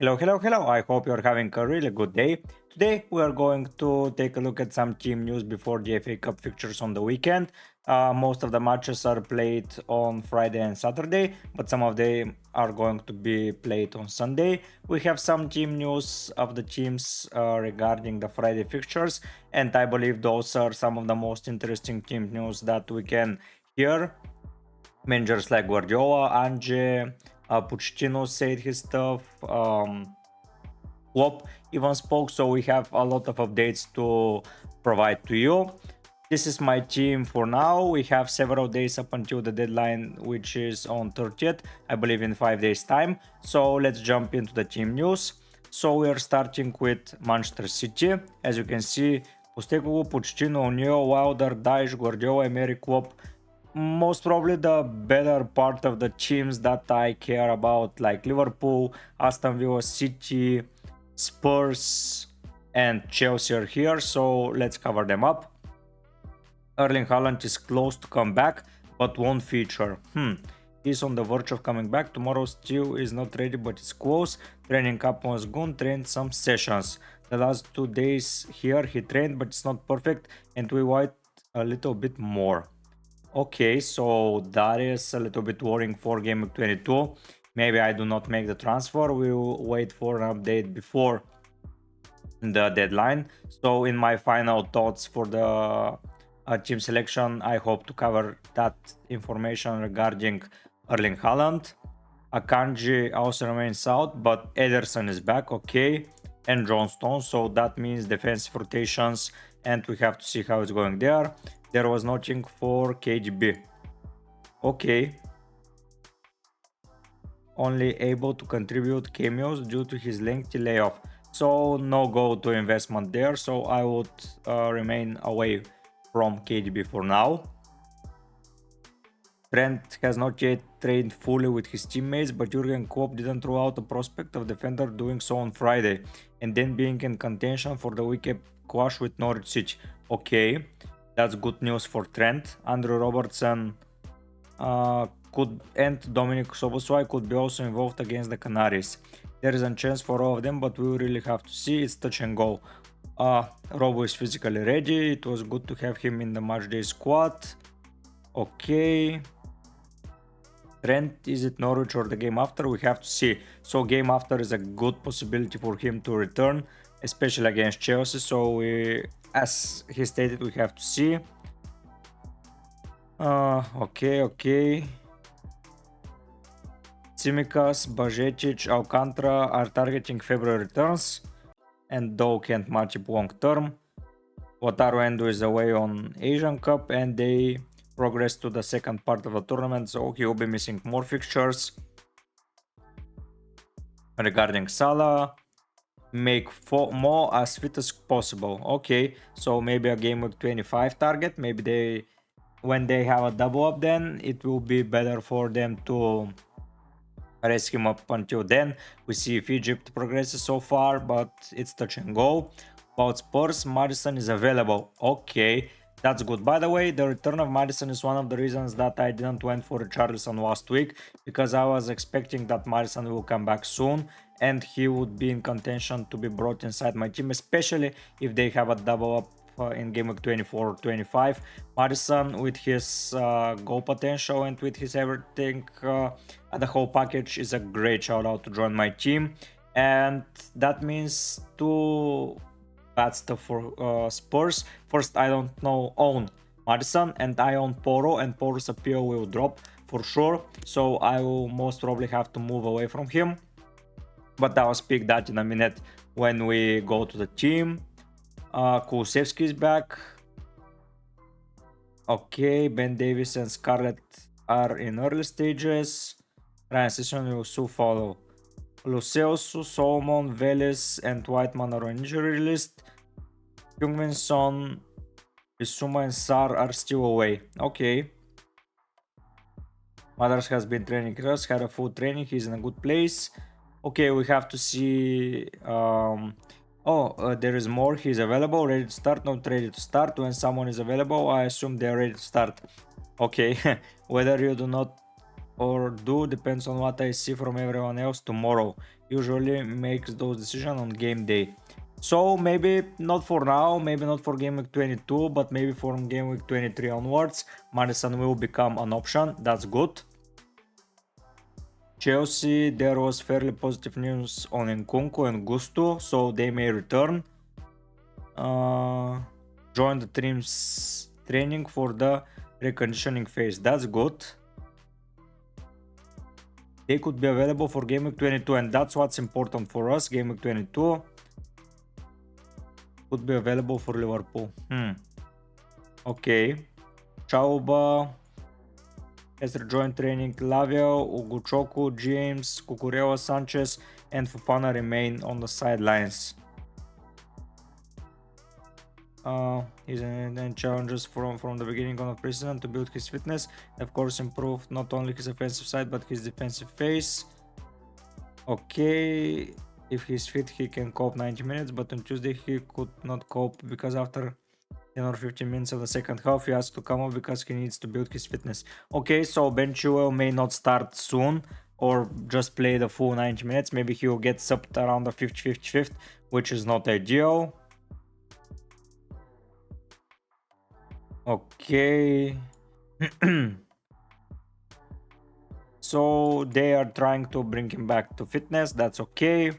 Hello, hello, hello. I hope you're having a really good day. Today we are going to take a look at some team news before the FA Cup fixtures on the weekend. Most of the matches are played on Friday and Saturday, but some of them are going to be played on Sunday. We have some team news of the teams regarding the Friday fixtures, and I believe those are some of the most interesting team news that we can hear. Managers like Guardiola, Ange, Pochettino said his stuff. Klopp even spoke, so we have a lot of updates to provide to you. This is my team for now. We have several days up until the deadline, which is on 30th, I believe in 5 days time. So let's jump into the team news. So we are starting with Manchester City. As you can see, Postecoglou, Pochettino, O'Neill, Wilder, Dyche, Guardiola, Emery, Klopp. Most probably the better part of the teams that I care about, like Liverpool, Aston Villa, City, Spurs, and Chelsea are here, so let's cover them up. Erling Haaland is close to come back, but won't feature. He's on the verge of coming back. Tomorrow still is not ready, but it's close. Training up was good, trained some sessions. The last 2 days here he trained, but it's not perfect, and we wait a little bit more. Okay, so that is a little bit worrying for Game Week 22. Maybe I do not make the transfer. We'll wait for an update before the deadline. So in my final thoughts for the team selection, I hope to cover that information regarding Erling Haaland. Akanji also remains out, but Ederson is back, okay, and John Stones, so that means defensive rotations, and we have to see how it's going there. There was nothing for KGB. Okay. Only able to contribute cameos due to his lengthy layoff. So no go to investment there, so I would remain away from KDB for now. Trent has not yet trained fully with his teammates, but Jurgen Klopp didn't rule out the prospect of defender doing so on Friday, and then being in contention for the weekend clash with Norwich City. Okay, that's good news for Trent. Andrew Robertson could and Dominic Soboslai could be also involved against the Canaries. There is a chance for all of them, but we really have to see. It's touch and go. Robo is physically ready. It was good to have him in the matchday squad. Okay. Trent, is it Norwich or the game after? We have to see. So game after is a good possibility for him to return, especially against Chelsea. So we, as he stated, we have to see. Okay. Tsimikas, Bajetic, Alcantara are targeting February returns, and though can't match it long term. Wataru Endo is away on Asian Cup, and they progress to the second part of the tournament, so he will be missing more fixtures. Regarding Salah, make more as fit as possible. Okay, so maybe a Game Week 25 target. Maybe they, when they have a double up, then it will be better for them to raise him up until then. We see if Egypt progresses so far, but it's touch and go. About Spurs, Maddison is available. Okay, that's good. By the way, the return of Maddison is one of the reasons that I didn't went for Richarlison last week, because I was expecting that Maddison will come back soon and he would be in contention to be brought inside my team, especially if they have a double up in Game Week 24 or 25. Maddison, with his goal potential and with his everything, the whole package, is a great shout out to join my team. And that means two bad stuff for Spurs. First, I don't own Maddison, and I own Poro, and Poro's appeal will drop for sure. So I will most probably have to move away from him. But I'll speak that in a minute when we go to the team. Kulusevski is back. Okay, Ben Davies and Scarlett are in early stages. Transition will soon follow. Lucelso, Solomon, Veles, and Whiteman are on injury list. Heung-min Son, Bissouma, and Sar are still away. Okay. Matters has been training us, had a full training, he's in a good place. Okay, we have to see. There is more. He's available, ready to start, not ready to start. When someone is available, I assume they are ready to start. Okay, whether you do not or do depends on what I see from everyone else tomorrow. usually makes those decisions on game day. So maybe not for now, maybe not for game week 22, but maybe from game week 23 onwards, Maddison will become an option. That's good. Chelsea, there was fairly positive news on Nkunku and Gusto, so they may return. Join the team's training for the reconditioning phase. That's good. They could be available for Game Week 22, and that's what's important for us. Game Week 22 could be available for Liverpool. Okay. Chauba has rejoined training. Lavia, Uguchoku, James, Cucurella, Sanchez, and Fofana remain on the sidelines. He's in challenges from the beginning of the preseason to build his fitness. Of course, improve not only his offensive side but his defensive phase. Okay, if he's fit, he can cope 90 minutes, but on Tuesday he could not cope because after 10 or 15 minutes of the second half, he has to come up because he needs to build his fitness. Okay, so Ben Chilwell may not start soon or just play the full 90 minutes. Maybe he will get subbed around the 55th, which is not ideal. Okay. So they are trying to bring him back to fitness. That's okay.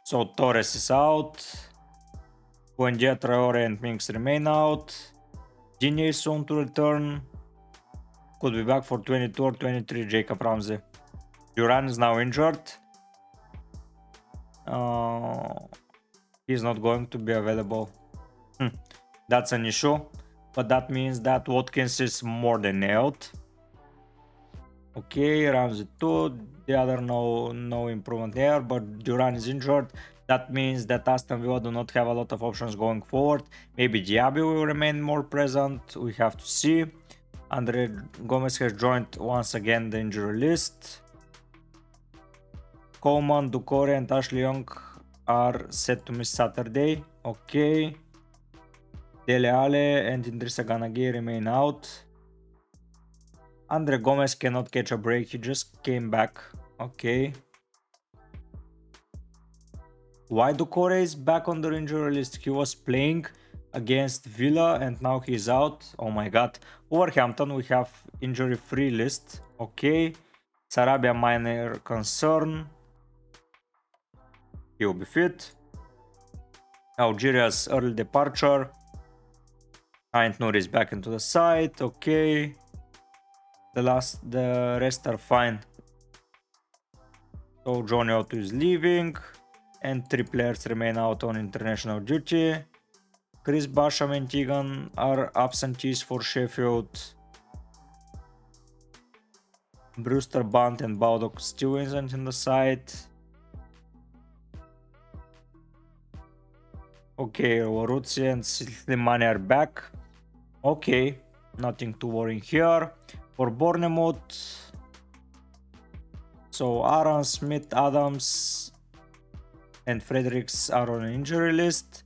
So Torres is out. Buendia, Traore and Minks remain out. Digne is soon to return. Could be back for 22 or 23, Jacob Ramsey. Duran is now injured. He's not going to be available. That's an issue. But that means that Watkins is more than nailed. Okay, Ramsey 2. The other no improvement there, but Duran is injured. That means that Aston Villa do not have a lot of options going forward. Maybe Diaby will remain more present. We have to see. Andre Gomez has joined once again the injury list. Coleman, Ducore and Ashley Young are set to miss Saturday. Okay. Dele Alli and Idrissa Gana Gueye remain out. Andre Gomez cannot catch a break. He just came back. Okay. Why Ducore is back on the injury list? He was playing against Villa and now he's out. Oh my god. Wolverhampton, we have injury-free list. Okay. Sarabia, minor concern. He will be fit. Algeria's early departure. Aint Nouri is back into the side. Okay. The rest are fine. So Johnny Otto is leaving. And 3 players remain out on international duty. Chris Basham and Tegan are absentees for Sheffield. Brewster, Bunt and Baldock still isn't in the side. Okay, Waruzzi and Slimani are back. Okay, nothing to worry here. For Bournemouth, so Aaron, Smith, Adams and Fredericks are on an injury list.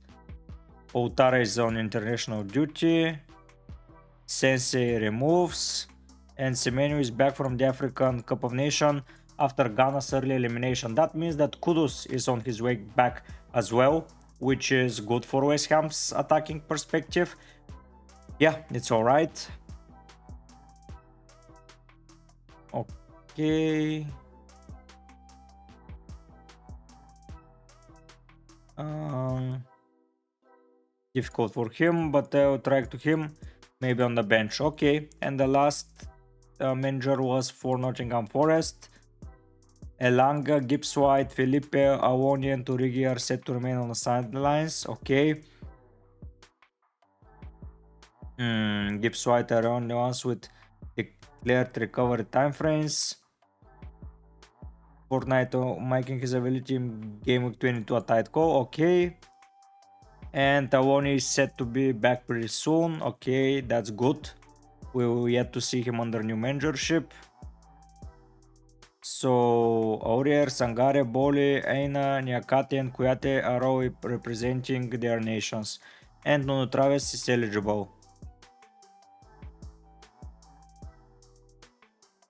Outara is on international duty. Sensei removes. And Semenyo is back from the African Cup of Nations after Ghana's early elimination. That means that Kudus is on his way back as well, which is good for West Ham's attacking perspective. Yeah, it's alright. Okay. Difficult for him, but I'll try to him. Maybe on the bench. Okay. And the last manager was for Nottingham Forest. Elanga, Gibbs White, Felipe, Awoni and Turigi are set to remain on the sidelines. Okay. Gibbs White are only ones with declared recovery timeframes. Fortnite making his ability in Game Week 22 a tight call. Okay. And Awoni is set to be back pretty soon. Okay, that's good. We will yet to see him under new managership. So Aurier, Sangare, Boli, Aina, Niakate and Kuyate are all representing their nations. And Nuno Traves is eligible.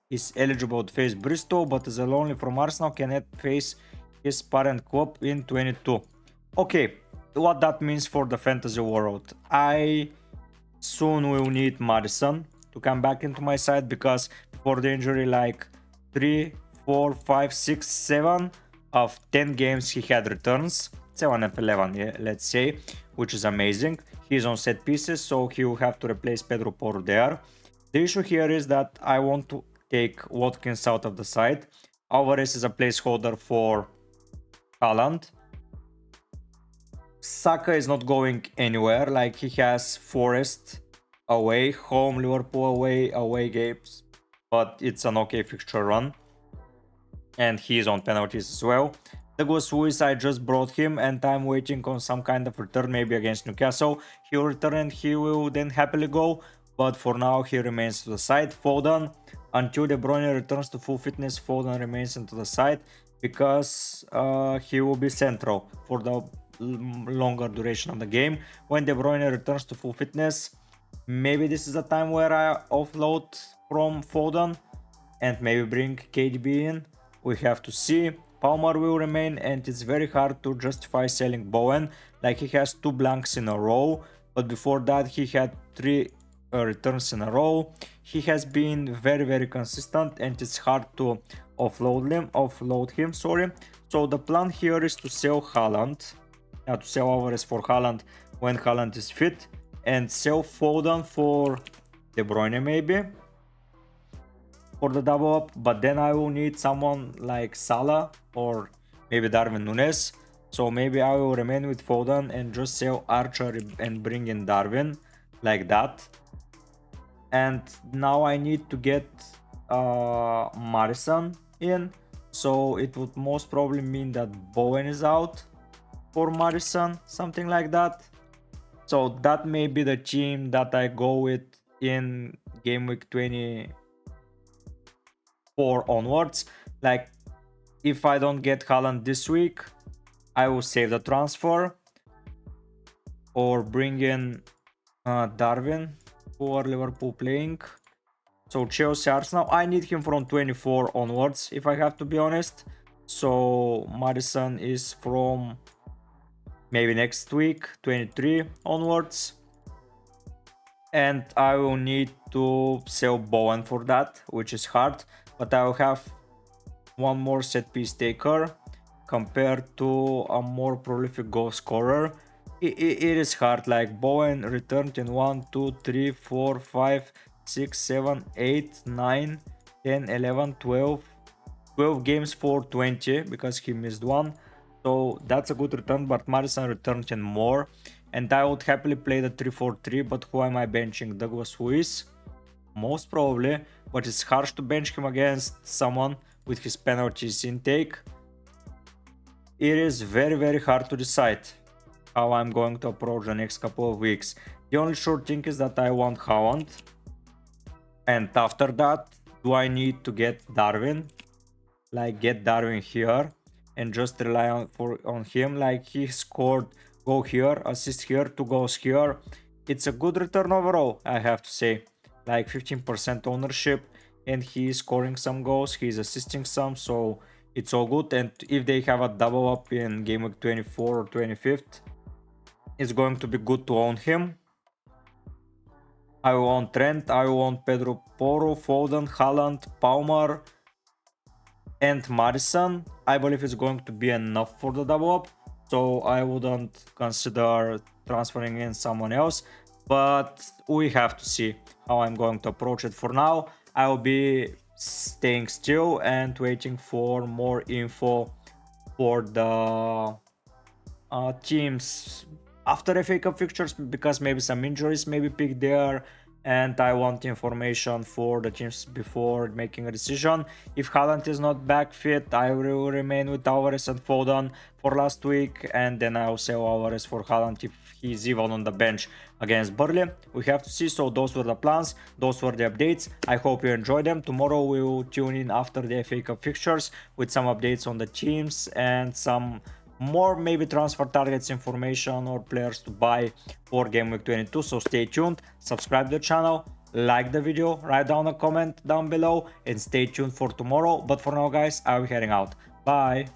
is eligible to face Bristol, but is only from Arsenal, cannot face his parent club in 22. Okay, what that means for the fantasy world. I soon will need Maddison to come back into my side, because before the injury, like 3, 4, 5, 6, 7 of 10 games he had returns, 7 of 11, yeah, let's say, which is amazing. He's on set pieces, so he will have to replace Pedro Porro there. The issue here is that I want to take Watkins out of the side. Alvarez is a placeholder for Haaland. Saka is not going anywhere. Like, he has Forest away, home, Liverpool away, away games, but it's an okay fixture run, and he's on penalties as well. Douglas Luiz, I just brought him, and I'm waiting on some kind of return, maybe against Newcastle. He'll return and he will then happily go, but for now he remains to the side. Foden, until De Bruyne returns to full fitness, Foden remains into the side, because he will be central for the longer duration of the game. When De Bruyne returns to full fitness, maybe this is a time where I offload from Foden and maybe bring KDB in. We have to see. Palmer will remain, and it's very hard to justify selling Bowen. Like, he has 2 blanks in a row, but before that he had 3 returns in a row. He has been very consistent, and it's hard to offload him. So the plan here is to sell Haaland, to sell Alvarez for Haaland when Haaland is fit, and sell Foden for De Bruyne maybe for the double up, but then I will need someone like Salah or maybe Darwin Núñez. So maybe I will remain with Foden and just sell Archer and bring in Darwin, like that. And now I need to get Maddison in, so it would most probably mean that Bowen is out for Maddison, something like that. So that may be the team that I go with in game week 24 onwards. Like, if I don't get Haaland this week, I will save the transfer or bring in Darwin, who are Liverpool playing. So Chelsea, Arsenal, I need him from 24 onwards, if I have to be honest. So Maddison is from maybe next week, 23 onwards. And I will need to sell Bowen for that, which is hard. But I will have one more set piece taker compared to a more prolific goal scorer. It is hard. Like, Bowen returned in 1, 2, 3, 4, 5, 6, 7, 8, 9, 10, 11, 12 games for 20, because he missed one. So that's a good return, but Maddison returned in more. And I would happily play the 3-4-3, but who am I benching? Douglas Luiz? Most probably, but it's harsh to bench him against someone with his penalties intake. It is very hard to decide how I'm going to approach the next couple of weeks. The only sure thing is that I want Haaland, and after that, do I need to get Darwin? Like, get Darwin here and just rely on him. Like, he scored goal here, assist here, 2 goals here. It's a good return overall, I have to say. Like, 15% ownership, and he's scoring some goals, he's assisting some, so it's all good. And if they have a double up in game week 24 or 25th, it's going to be good to own him. I want Trent, I want Pedro Porro, Foden, Haaland, Palmer, and Maddison. I believe it's going to be enough for the double up, so I wouldn't consider transferring in someone else, but we have to see how I'm going to approach it. For now, I will be staying still and waiting for more info for the teams after FA Cup fixtures, because maybe some injuries may be picked there, and I want information for the teams before making a decision. If Haaland is not back fit, I will remain with Alvarez and Foden for last week, and then I will sell Alvarez for Haaland if he's even on the bench against Burnley. We have to see. So those were the plans, those were the updates. I hope you enjoyed them. Tomorrow we will tune in after the FA Cup fixtures with some updates on the teams and some more maybe transfer targets information or players to buy for game week 22. So stay tuned, subscribe to the channel, like the video, write down a comment down below, and stay tuned for tomorrow. But for now, guys, I'll be heading out. Bye.